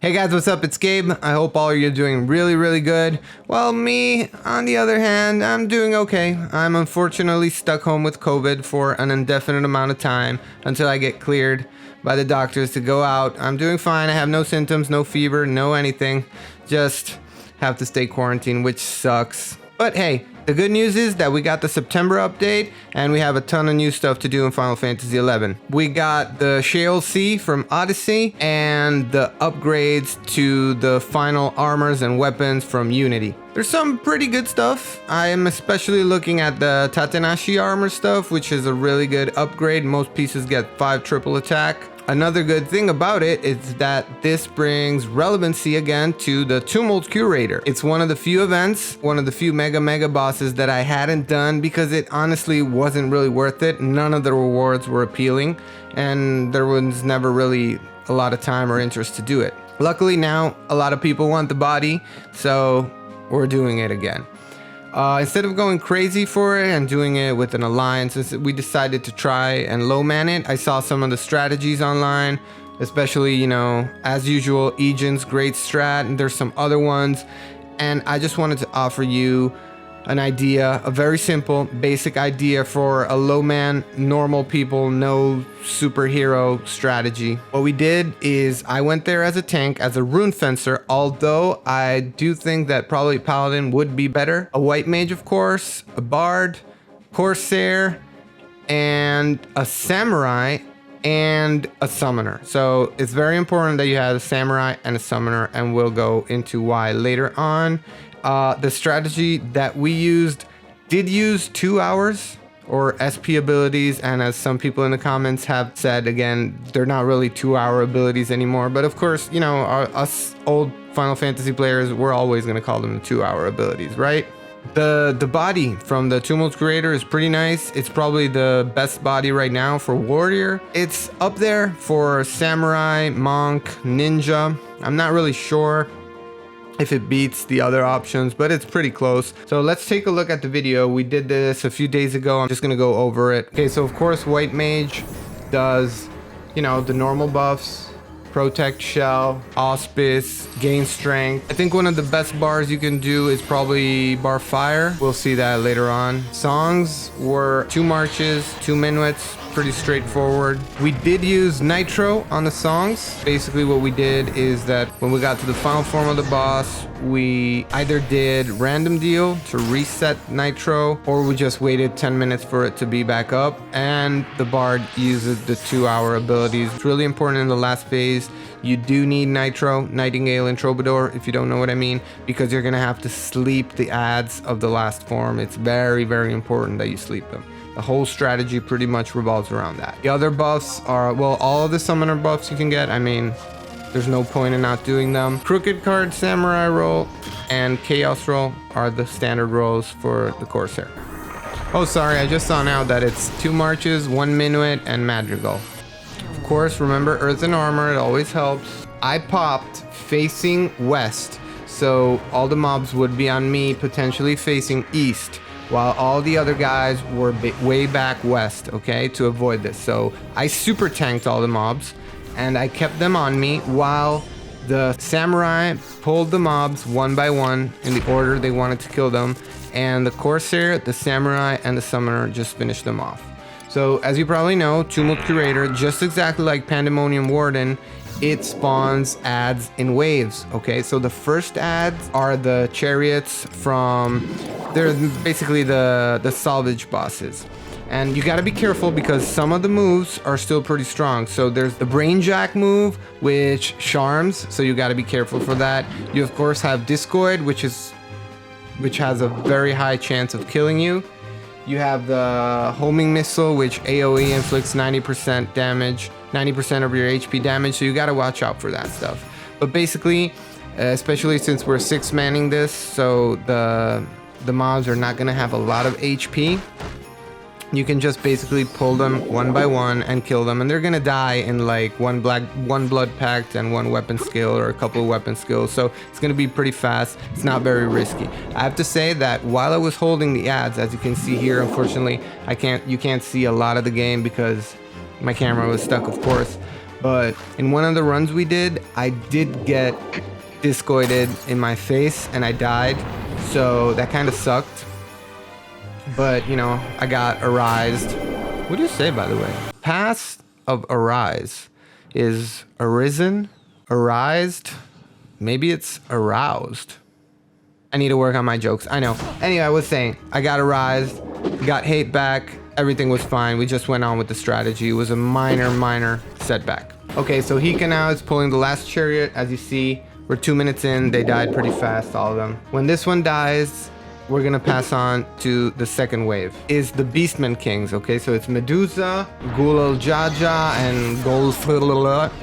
Hey guys, what's up? It's Gabe. I hope all of you are doing really good. Well, me, on the other hand, I'm doing okay. I'm unfortunately stuck home with COVID for an indefinite amount of time until I get cleared by the doctors to go out. I'm doing fine. I have no symptoms, no fever, no anything. Just have to stay quarantined, which sucks. But hey, the good news is that we got the September update and we have a ton of new stuff to do in Final Fantasy XI. We got the Shale Sea from Odyssey and the upgrades to the final armors and weapons from Unity. There's some pretty good stuff. I am especially looking at the Tatenashi armor stuff, which is a really good upgrade. Most pieces get 5 triple attack. Another good thing about it is that this brings relevancy again to the Tumult Curator. It's one of the few events, one of the few mega bosses that I hadn't done because it honestly wasn't really worth it. None of the rewards were appealing and there was never really a lot of time or interest to do it. Luckily now a lot of people want the body, so we're doing it again. Instead of going crazy for it and doing it with an alliance, we decided to try and Lowman it. I saw some of the strategies online, especially, you know, as usual, Aegon's great strat, and there's some other ones. And I just wanted to offer you an idea, a very simple, basic idea for a Lowman, normal people, no superhero strategy. What we did is I went there as a tank, as a rune fencer, although I do think that probably paladin would be better. A white mage, of course, a bard, corsair, and a samurai, and a summoner. So it's very important that you have a samurai and a summoner, and we'll go into why later on. The strategy that we used did use 2 hours or SP abilities, and as some people in the comments have said, again, they're not really 2-hour abilities anymore, but of course, you know, us old Final Fantasy players, we're always going to call them 2-hour abilities, right? The body from the Tumult Curator is pretty nice. It's probably the best body right now for warrior. It's up there for samurai, monk, ninja. I'm not really sure if it beats the other options, but it's pretty close. So let's take a look at the video. We did this a few days ago. I'm just gonna go over it. Okay, so of course white mage does, you know, the normal buffs: protect shell, auspice, gain strength. I think one of the best bars you can do is probably bar fire. We'll see that later on. Songs were 2 marches, 2 minuets, pretty straightforward. We did use nitro on the songs. Basically what we did is that when we got to the final form of the boss, we either did random deal to reset nitro, or we just waited 10 minutes for it to be back up, and the bard uses the 2-hour abilities. It's really important in the last phase. You do need nitro, nightingale, and troubadour, if you don't know what I mean, because you're gonna have to sleep the ads of the last form. It's very important that you sleep them. The whole strategy pretty much revolves around that. The other buffs are, well, all of the summoner buffs you can get. I mean, there's no point in not doing them. Crooked card, samurai roll, and chaos roll are the standard rolls for the corsair. Oh, sorry, I just saw now that it's 2 marches, 1 minuet, and madrigal. Of course, remember earth and armor, it always helps. I popped facing west, so all the mobs would be on me, potentially facing east, while all the other guys were way back west, okay, to avoid this. So I super tanked all the mobs and I kept them on me while the samurai pulled the mobs one by one in the order they wanted to kill them, and the corsair, the samurai, and the summoner just finished them off. So as you probably know, Tumult Curator, just exactly like Pandemonium Warden, it spawns ads in waves, okay? So the first ads are the chariots from, they're basically the salvage bosses. And you gotta be careful because some of the moves are still pretty strong. So there's the Brainjack move, which charms, so you gotta be careful for that. You of course have Discoid, which has a very high chance of killing you. You have the homing missile, which AoE inflicts 90% damage, 90% of your HP damage, so you gotta watch out for that stuff. But basically, especially since we're 6-manning this, so the mobs are not gonna have a lot of HP. You can just basically pull them one by one and kill them, and they're gonna die in like one blood pact and 1 weapon skill, or a couple of weapon skills, so it's gonna be pretty fast. It's not very risky. I have to say that while I was holding the ads, as you can see here, unfortunately you can't see a lot of the game because my camera was stuck, of course, But in one of the runs we did, I did get discoided in my face and I died. So that kind of sucked. But, you know, I got arised. What do you say, by the way? Past of arise is arisen, arised. Maybe it's aroused. I need to work on my jokes. I know. Anyway, I was saying, I got arised, got hate back. Everything was fine. We just went on with the strategy. It was a minor setback. Okay, so Hika now is pulling the last chariot. As you see, we're 2 minutes in. They died pretty fast, all of them. When this one dies, we're gonna pass on to the second wave. Is the Beastmen Kings, okay? So it's Medusa, Gulal Jaja, and Golf,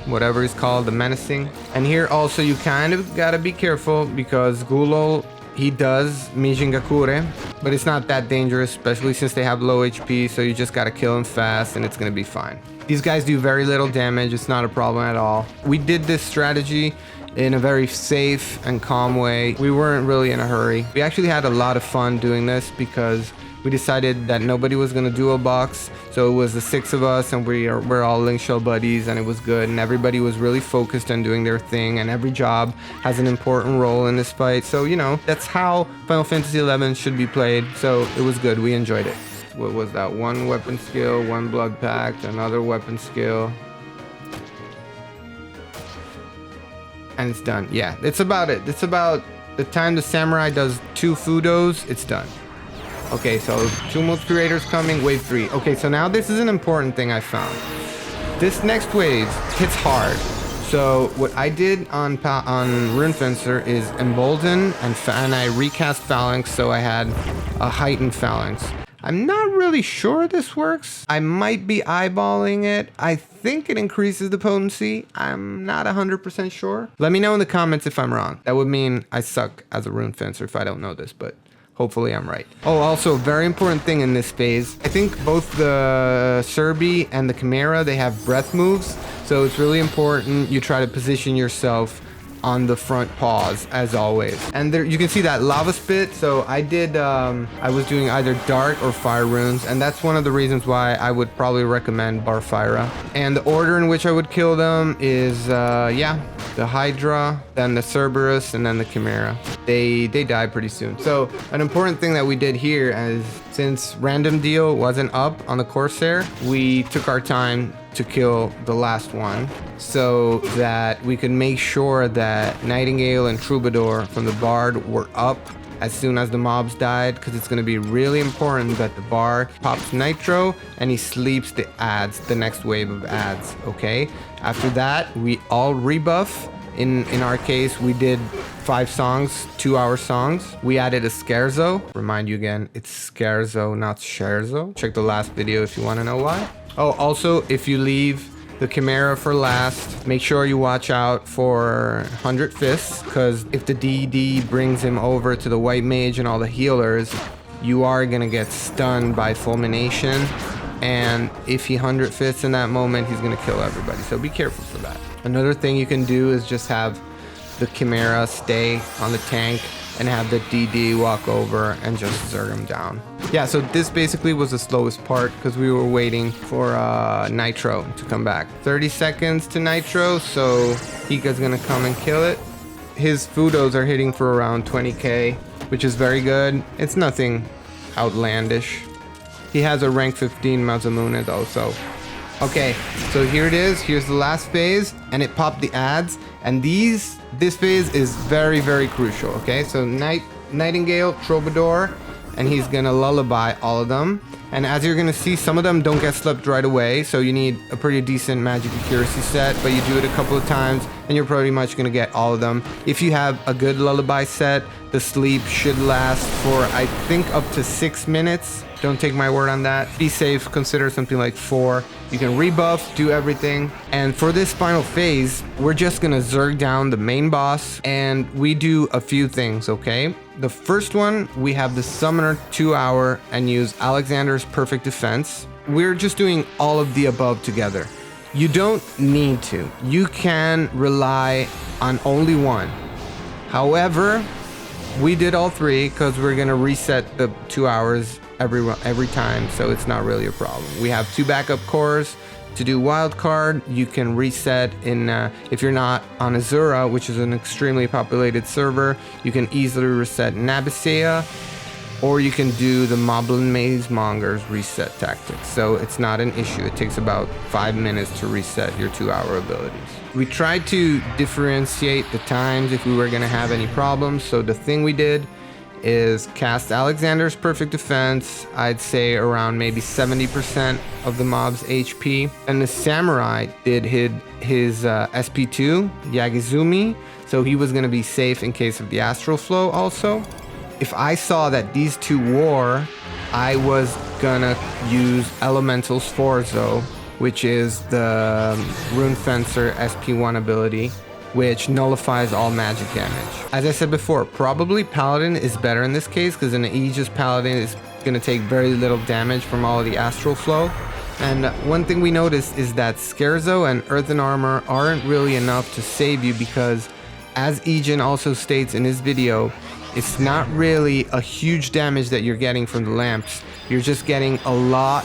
whatever he's called, the Menacing. And here also you kind of gotta be careful because Gulal, he does Mijingakure, but it's not that dangerous, especially since they have low HP, so you just gotta kill him fast and it's gonna be fine. These guys do very little damage, it's not a problem at all. We did this strategy in a very safe and calm way. We weren't really in a hurry. We actually had a lot of fun doing this because we decided that nobody was gonna duo box. So it was the 6 of us and we're all Link Shell buddies and it was good and everybody was really focused on doing their thing and every job has an important role in this fight. So, you know, that's how Final Fantasy XI should be played. So it was good, we enjoyed it. What was that? 1 weapon skill, 1 blood pact, another weapon skill. And it's done. Yeah, it's about it. It's about the time the samurai does 2 Fudos, it's done. Okay, so Tumult Curator's coming, wave 3. Okay, so now this is an important thing I found. This next wave hits hard. So what I did on Rune Fencer is embolden and I recast phalanx so I had a heightened phalanx. I'm not really sure this works. I might be eyeballing it. I think it increases the potency. I'm not 100% sure. Let me know in the comments if I'm wrong. That would mean I suck as a Rune Fencer if I don't know this, but hopefully I'm right. Oh, also a very important thing in this phase. I think both the Serbi and the Chimera, they have breath moves. So it's really important you try to position yourself on the front paws as always. And there you can see that lava spit. So I did I was doing either dark or fire runes, and that's one of the reasons why I would probably recommend Barfira. And the order in which I would kill them is yeah, the Hydra, then the Cerberus, and then the Chimera. They die pretty soon. So an important thing that we did here is since random deal wasn't up on the Corsair, we took our time to kill the last one so that we could make sure that Nightingale and Troubadour from the Bard were up as soon as the mobs died, because it's going to be really important that the Bard pops Nitro and he sleeps the ads, the next wave of ads, okay? After that, we all rebuff. In our case, we did 5 songs, 2-hour songs. We added a Scherzo. Remind you again, it's Scherzo, not Scherzo. Check the last video if you want to know why. Oh, also, if you leave the Chimera for last, make sure you watch out for 100 Fists, because if the DD brings him over to the White Mage and all the healers, you are going to get stunned by Fulmination. And if he 100 Fists in that moment, he's going to kill everybody. So be careful for that. Another thing you can do is just have the Chimera stay on the tank and have the DD walk over and just zerg him down. Yeah, so this basically was the slowest part because we were waiting for Nitro to come back. 30 seconds to Nitro, so Hika's gonna come and kill it. His Fudos are hitting for around 20k, which is very good. It's nothing outlandish. He has a rank 15 Mazamune though, so. Okay, so here it is. Here's the last phase, and it popped the ads. And this phase is very, very crucial. Okay, so Nightingale, Troubadour, and he's gonna lullaby all of them. And as you're gonna see, some of them don't get slept right away, so you need a pretty decent magic accuracy set, but you do it a couple of times, and you're pretty much gonna get all of them. If you have a good lullaby set, the sleep should last for, I think, up to 6 minutes. Don't take my word on that. Be safe, consider something like 4. You can rebuff, do everything. And for this final phase, we're just gonna zerg down the main boss, and we do a few things, okay? The first one, we have the Summoner 2-hour and use Alexander's Perfect Defense. We're just doing all of the above together. You don't need to. You can rely on only one. However, we did all 3 because we're gonna reset the 2 hours every time, so it's not really a problem. We have 2 backup cores To do wildcard, you can reset in, if you're not on Azura, which is an extremely populated server, you can easily reset in Abyssea, or you can do the Moblin Maze Monger's reset tactic. So it's not an issue. It takes about 5 minutes to reset your 2-hour abilities. We tried to differentiate the times if we were gonna have any problems. So the thing we did is cast Alexander's Perfect Defense, I'd say around maybe 70% of the mob's HP. And the Samurai did his SP2, Yagizumi, so he was gonna be safe in case of the Astral Flow also. If I saw that these two wore, I was gonna use Elemental Sforzo, which is the Rune Fencer SP1 ability, which nullifies all magic damage. As I said before, probably Paladin is better in this case because an Aegis Paladin is gonna take very little damage from all of the Astral Flow. And one thing we noticed is that Scherzo and Earthen Armor aren't really enough to save you because, as Ejin also states in his video, it's not really a huge damage that you're getting from the lamps. You're just getting a lot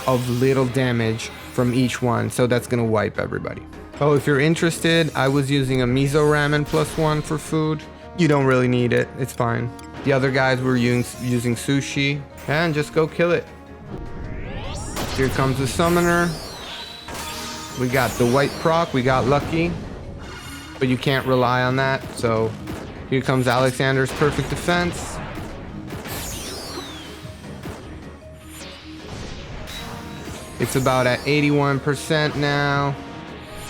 of little damage from each one, so that's gonna wipe everybody. Oh, if you're interested, I was using a Miso Ramen +1 for food. You don't really need it, it's fine. The other guys were using sushi, and just go kill it. Here comes the summoner. We got the white proc, we got lucky, but you can't rely on that, so here comes Alexander's Perfect Defense. It's about at 81% now.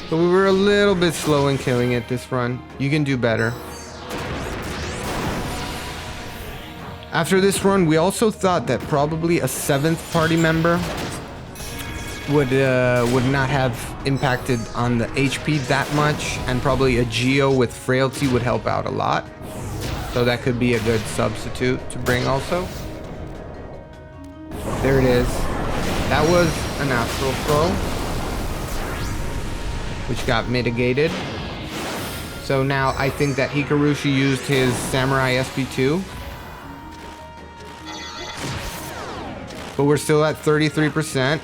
So we were a little bit slow in killing it this run. You can do better. After this run, we also thought that probably a 7th party member would not have impacted on the HP that much, and probably a Geo with Frailty would help out a lot. So that could be a good substitute to bring also. There it is. That was an Astral Flow, which got mitigated. So now I think that Hikarushi used his Samurai SP2. But we're still at 33%.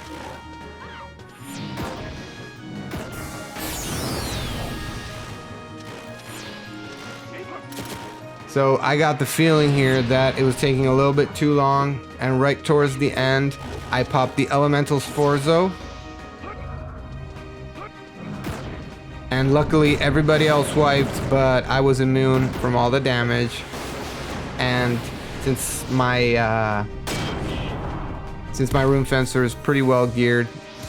So I got the feeling here that it was taking a little bit too long, and right towards the end, I popped the Elemental Sforzo. And luckily everybody else wiped, but I was immune from all the damage. And since my Rune Fencer is pretty well geared,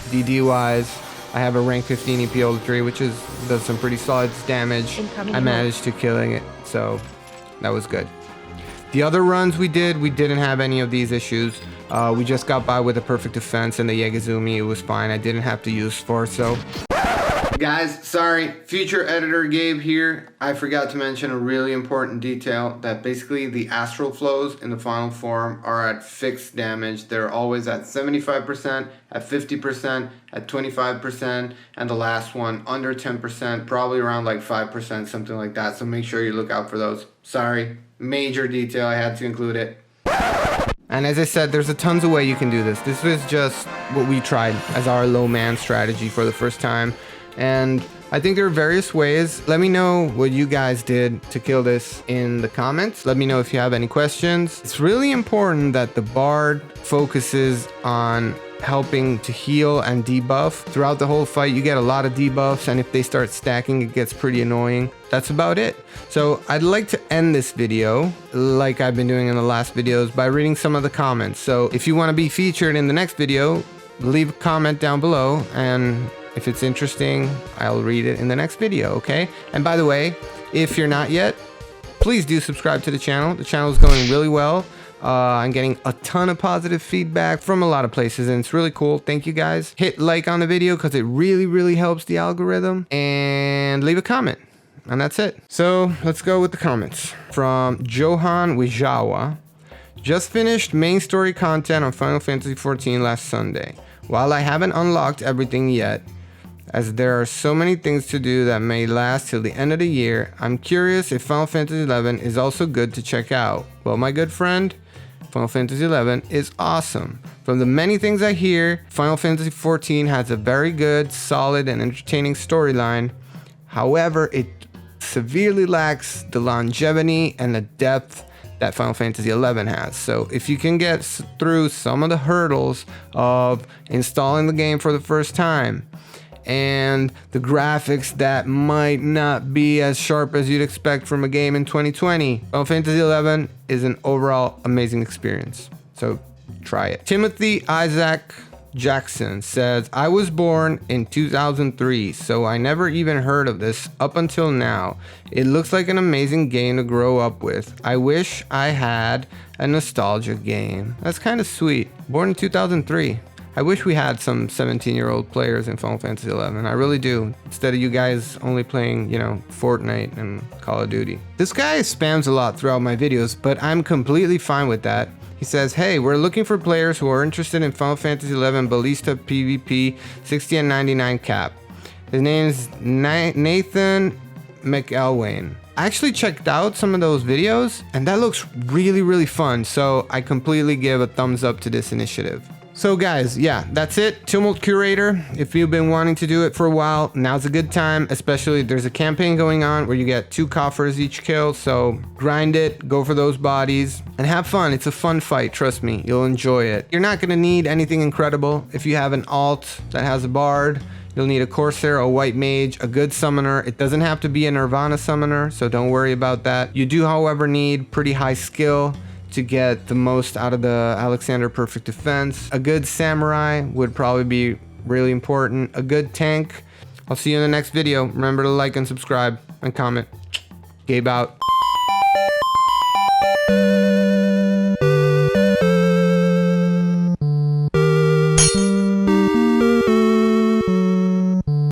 DD wise, I have a rank 15 EP Ultra, which does some pretty solid damage. I managed to killing it, so that was good. The other runs we didn't have any of these issues. We just got by with a Perfect Defense and the Yagizumi. It was fine. I didn't have to use Sforzo. Guys, sorry, future editor Gabe here. I forgot to mention a really important detail, that basically the Astral Flows in the final form are at fixed damage. They're always at 75%, at 50%, at 25%, and the last one under 10%, probably around like 5%, something like that. So make sure you look out for those. Sorry, major detail, I had to include it. And as I said, there's a tons of way you can do this. This was just what we tried as our Lowman strategy for the first time. And I think there are various ways. Let me know what you guys did to kill this in the comments. Let me know if you have any questions. It's really important that the Bard focuses on helping to heal and debuff. Throughout the whole fight, you get a lot of debuffs, and if they start stacking, it gets pretty annoying. That's about it. So I'd like to end this video, like I've been doing in the last videos, by reading some of the comments. So if you want to be featured in the next video, leave a comment down below, and if it's interesting, I'll read it in the next video, okay? And by the way, if you're not yet, please do subscribe to the channel. The channel is going really well. I'm getting a ton of positive feedback from a lot of places, and it's really cool. Thank you guys. Hit like on the video because it really, really helps the algorithm. And leave a comment. And that's it. So let's go with the comments. From Johan Wijawa. Just finished main story content on Final Fantasy XIV last Sunday. While I haven't unlocked everything yet, as there are so many things to do that may last till the end of the year, I'm curious if Final Fantasy XI is also good to check out. Well, my good friend, Final Fantasy XI is awesome. From the many things I hear, Final Fantasy XIV has a very good, solid, and entertaining storyline. However, it severely lacks the longevity and the depth that Final Fantasy XI has. So if you can get through some of the hurdles of installing the game for the first time, and the graphics that might not be as sharp as you'd expect from a game in 2020, Final Fantasy XI is an overall amazing experience. So try it. Timothy Isaac Jackson says, I was born in 2003, so I never even heard of this up until now. It looks like an amazing game to grow up with. I wish I had a nostalgia game. That's kind of sweet. Born in 2003. I wish we had some 17-year-old players in Final Fantasy XI. I really do. Instead of you guys only playing, Fortnite and Call of Duty. This guy spams a lot throughout my videos, but I'm completely fine with that. He says, hey, we're looking for players who are interested in Final Fantasy XI Ballista PvP 60 and 99 cap. His name is Nathan McElwain. I actually checked out some of those videos, and that looks really, really fun. So I completely give a thumbs up to this initiative. So guys, yeah, that's it. Tumult Curator. If you've been wanting to do it for a while, now's a good time. Especially there's a campaign going on where you get 2 coffers each kill. So grind it, go for those bodies, and have fun. It's a fun fight, trust me. You'll enjoy it. You're not gonna need anything incredible. If you have an alt that has a bard, you'll need a Corsair, a White Mage, a good summoner. It doesn't have to be a Nirvana summoner, so don't worry about that. You do, however, need pretty high skill to get the most out of the Alexander Perfect Defense. A good samurai would probably be really important. A good tank. I'll see you in the next video. Remember to like and subscribe and comment. Gabe out.